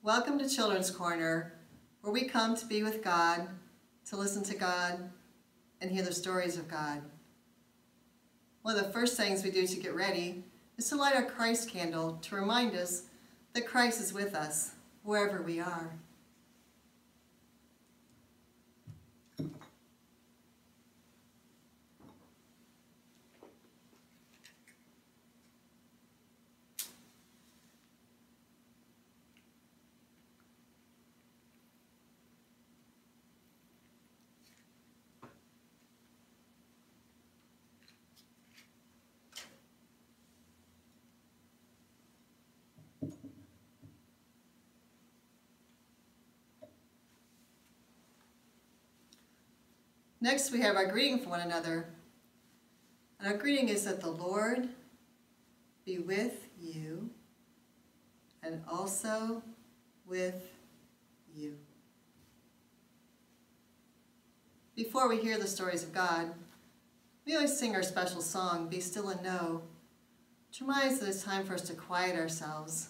Welcome to Children's Corner, where we come to be with God, to listen to God, and hear the stories of God. One of the first things we do to get ready is to light our Christ candle to remind us that Christ is with us wherever we are. Next, we have our greeting for one another. And our greeting is that the Lord be with you and also with you. Before we hear the stories of God, we always sing our special song, Be Still and Know, which reminds us that it's time for us to quiet ourselves,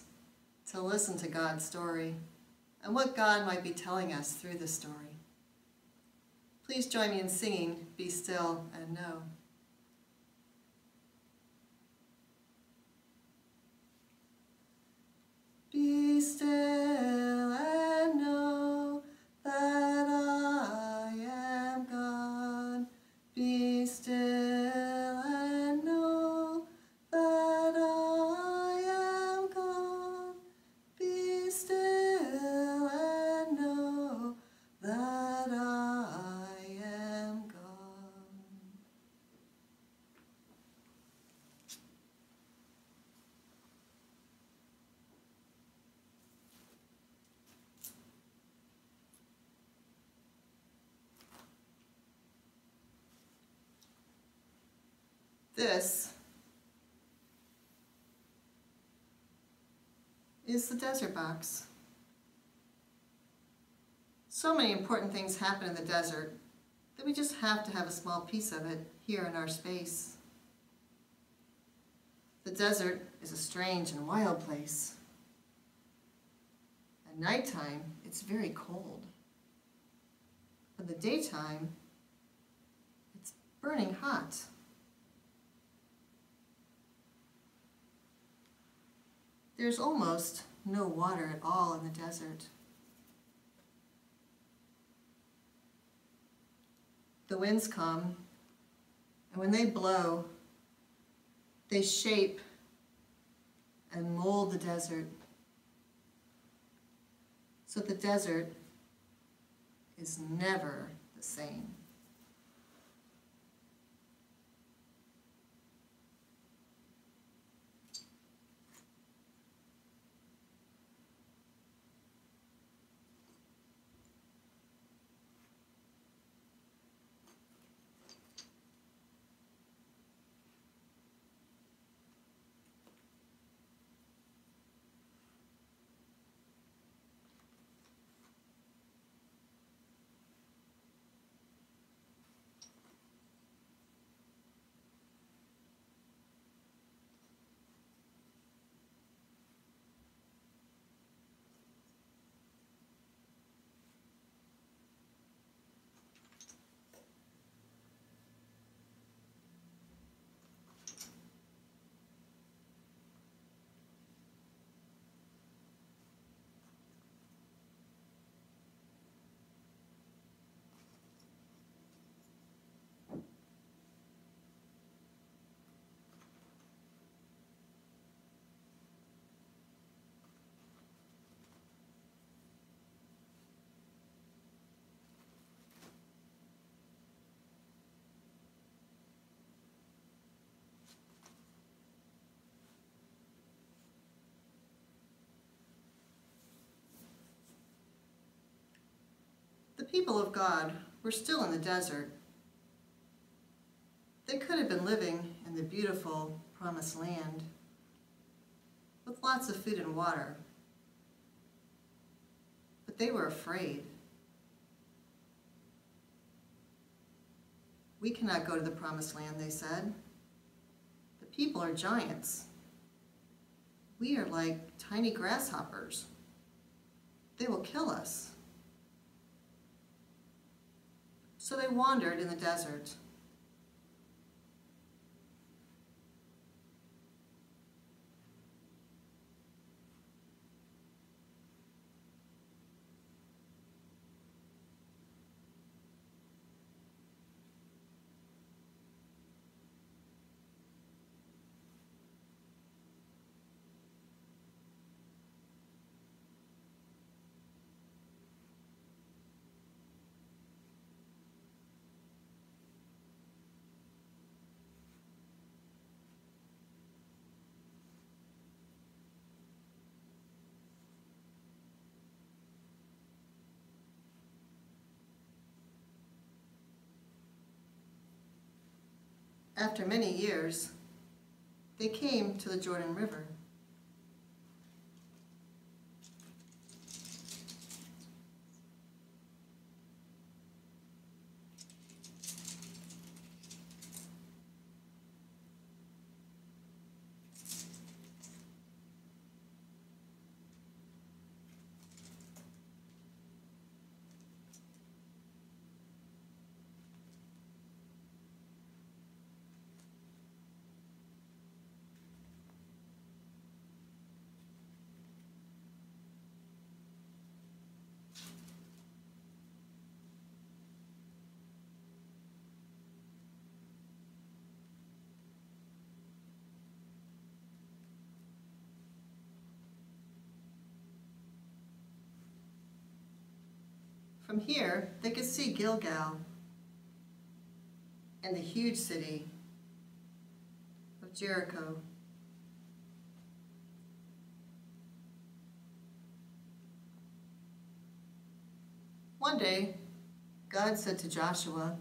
to listen to God's story, and what God might be telling us through the story. Please join me in singing, Be Still and Know. Be still and know that I am God. Be still and know that I am God. Be still and know that I am God. This is the desert box. So many important things happen in the desert that we just have to have a small piece of it here in our space. The desert is a strange and wild place. At nighttime, it's very cold. In the daytime, it's burning hot. There's almost no water at all in the desert. The winds come, and when they blow, they shape and mold the desert. So the desert is never the same. The people of God were still in the desert. They could have been living in the beautiful promised land with lots of food and water, but they were afraid. We cannot go to the promised land, they said. The people are giants. We are like tiny grasshoppers. They will kill us." So they wandered in the desert. After many years, they came to the Jordan River. From here, they could see Gilgal and the huge city of Jericho. One day, God said to Joshua,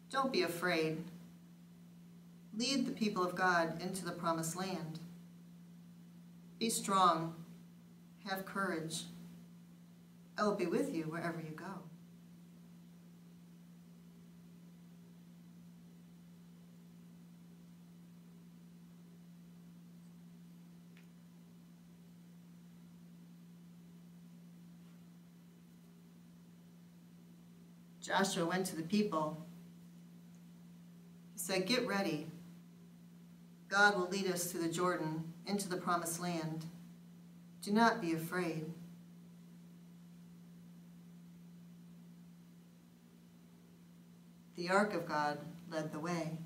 "Don't be afraid. Lead the people of God into the promised land. Be strong. Have courage. I will be with you wherever you go." Joshua went to the people. He said, "Get ready. God will lead us through the Jordan into the promised land. Do not be afraid." The ark of God led the way.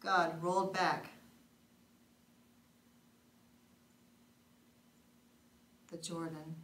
God rolled back the Jordan.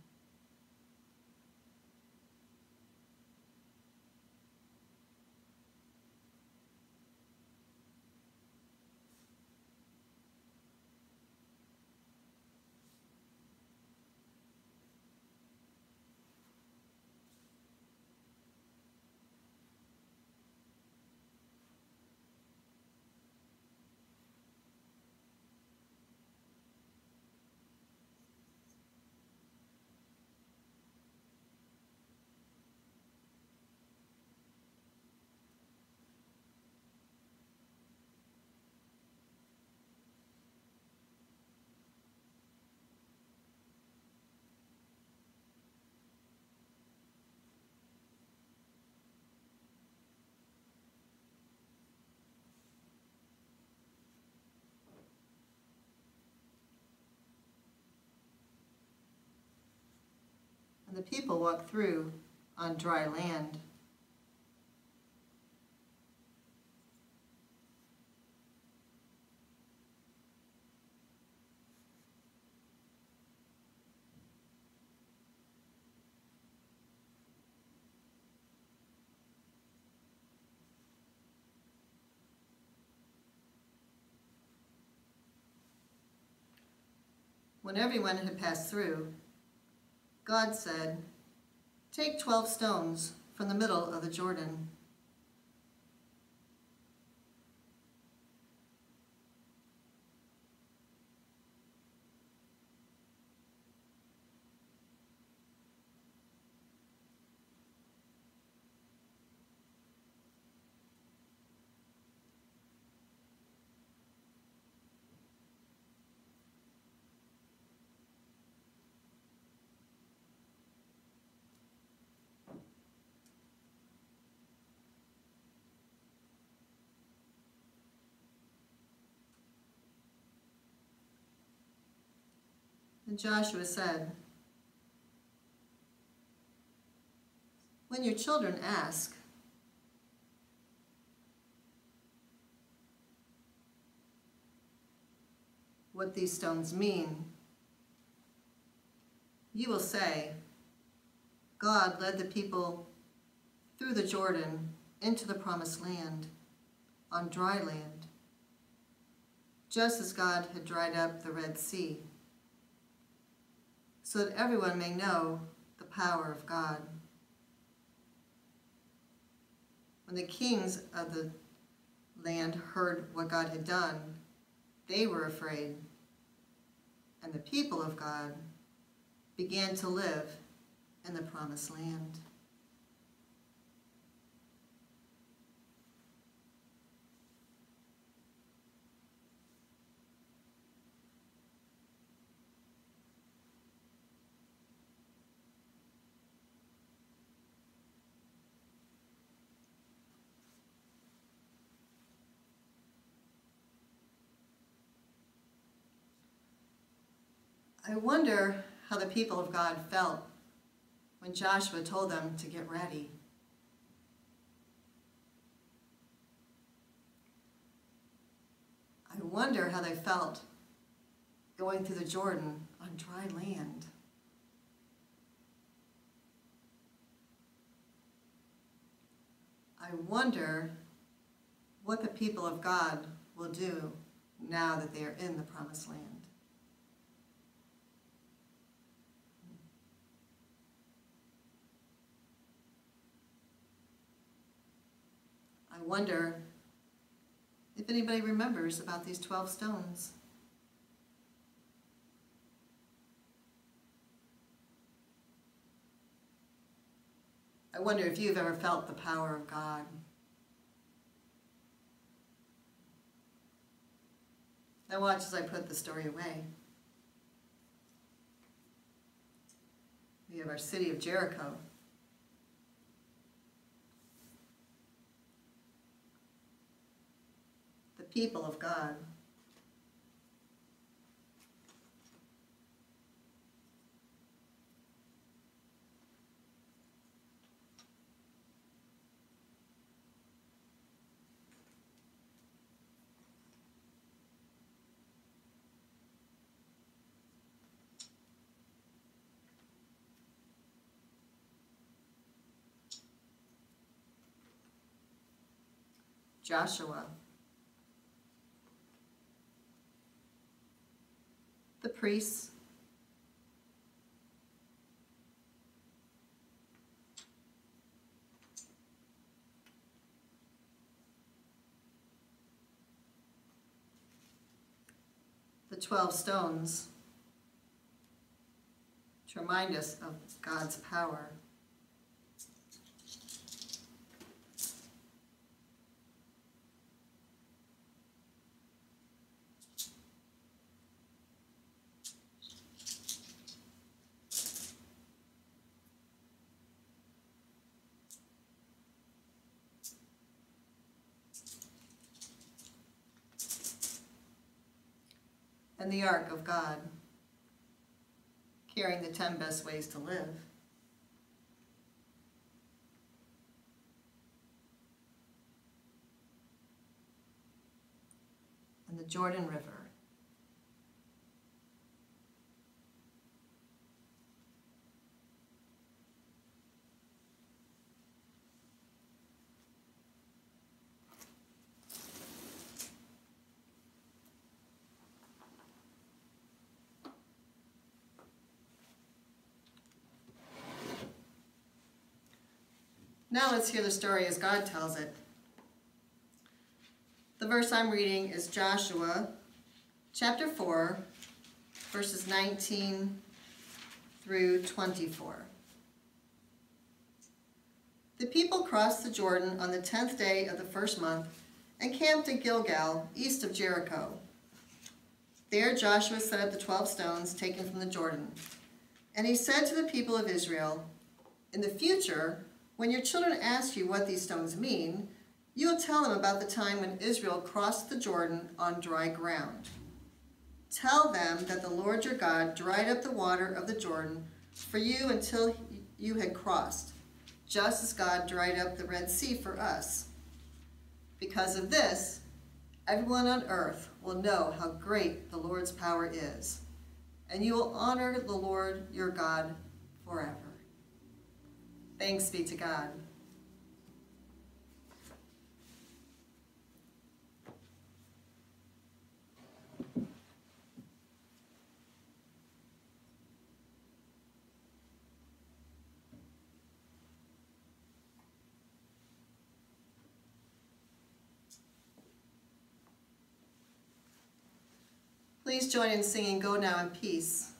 And the people walked through on dry land. When everyone had passed through, God said, Take 12 stones from the middle of the Jordan. And Joshua said, "When your children ask, 'What these stones mean?' you will say, 'God led the people through the Jordan into the promised land on dry land, just as God had dried up the Red Sea, so that everyone may know the power of God.' When the kings of the land heard what God had done, they were afraid, and the people of God began to live in the promised land." I wonder how the people of God felt when Joshua told them to get ready. I wonder how they felt going through the Jordan on dry land. I wonder what the people of God will do now that they are in the promised land. I wonder if anybody remembers about these 12 stones. I wonder if you've ever felt the power of God. Now watch as I put the story away. We have our city of Jericho. The people of God. Joshua, the priests, the 12 stones to remind us of God's power. And the Ark of God, carrying the 10 best ways to live. And the Jordan River. Now let's hear the story as God tells it. The verse I'm reading is Joshua chapter 4, verses 19 through 24. The people crossed the Jordan on the 10th day of the first month and camped in Gilgal, east of Jericho. There Joshua set up the 12 stones taken from the Jordan. And he said to the people of Israel, "In the future, when your children ask you what these stones mean, you will tell them about the time when Israel crossed the Jordan on dry ground. Tell them that the Lord your God dried up the water of the Jordan for you until you had crossed, just as God dried up the Red Sea for us. Because of this, everyone on earth will know how great the Lord's power is, and you will honor the Lord your God forever." Thanks be to God. Please join in singing "Go Now in Peace"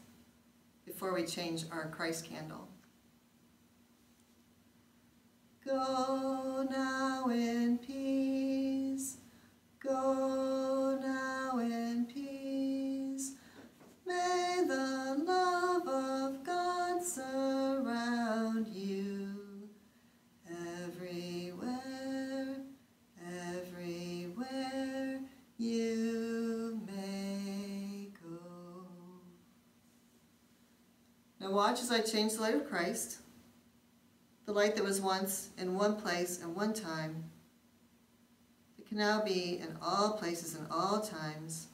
before we change our Christ candle. Go now in peace, go now in peace. May the love of God surround you everywhere, everywhere you may go. Now watch as I change the light of Christ. The light that was once in one place and one time, it can now be in all places and all times,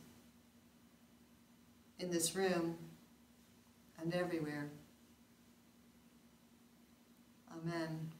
in this room and everywhere. Amen.